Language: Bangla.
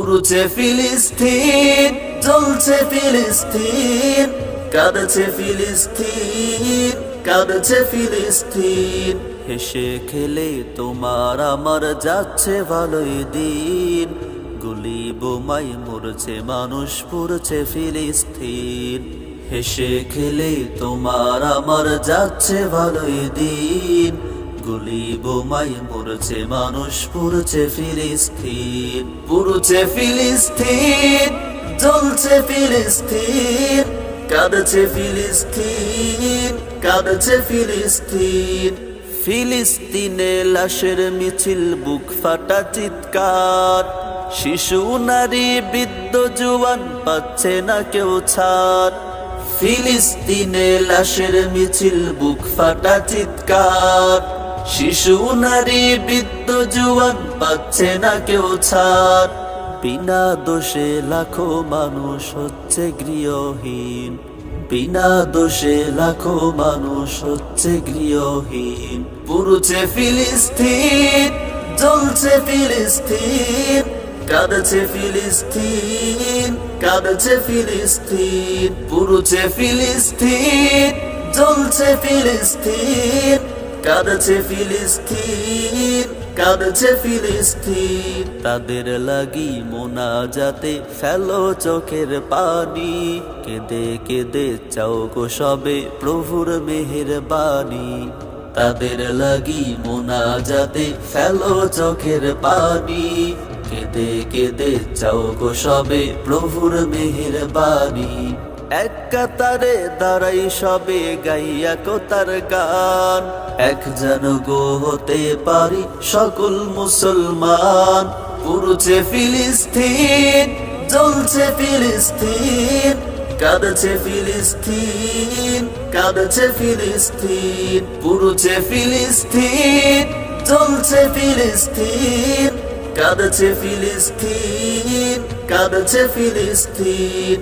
পুড়ছে ফিলিস্তিন, জ্বলছে ফিলিস্তিন, কাঁদছে ফিলিস্তিন, কাঁদছে ফিলিস্তিন। হেসে খেলে তোমার আমার যাচ্ছে ভালোই দিন, গুলি বোমাই মরছে মানুষ, পুড়ছে ফিলিস্তিন। হেসে খেলে তোমার আমার যাচ্ছে ভালোই দিন, গুলি বোমাই মরছে মানুষ, পুড়ছে ফিলিস্তিন। পুড়ছে ফিলিস্তিন, জ্বলছে ফিলিস্তিন, কাঁদছে ফিলিস্তিন, কাঁদছে ফিলিস্তিন। ফিলিস্তিনে লাশের মিছিল, বুক ফাটা চিৎকার, শিশু নারী বৃদ্ধ জুয়ান পাচ্ছে না কেউ ছাড়। ফিলিস্তিনে লাশের মিছিল, বুক ফাটা চিৎকার, শিশু নারী বৃদ্ধ জুয়ান পাচ্ছে না কেউ ছাড়। বিনা দোষে লাখো মানুষ হচ্ছে গৃহহীন, বিনা দোষে লাখো মানুষ হচ্ছে গৃহহীন। পুড়ছে ফিলিস্তিন, জ্বলছে ফিলিস্তিন, কাঁদছে ফিলিস্তিন, কাঁদছে ফিলিস্তিন। পুড়ছে ফিলিস্তিন, জ্বলছে ফিলিস্তিন, কাঁদছে ফিলিস্তিন, কাঁদছে ফিলিস্তিন। তাদের লাগি মোনাজাতে ফেলো চোখের পানি, কেঁদে কেঁদে চাও গো সবে প্রভুর মেহেরবানি। তাদের লাগি মোনাজাতে ফেলো চোখের পানি, কেঁদে কেঁদে চাও গো সবে প্রভুর মেহেরবানি। এক কাতারে দাঁড়াই সবে গাইয়া কোতার গান, এক যেন গো হতে পারি সকল মুসলমান। পুড়ছে ফিলিস্তিন, জ্বলছে ফিলিস্তিন, কাঁদছে ফিলিস্তিন, কাঁদছে ফিলিস্তিন। পুড়ছে ফিলিস্তিন, জ্বলছে ফিলিস্তিন, কাঁদছে ফিলিস্তিন, কাঁদছে ফিলিস্তিন।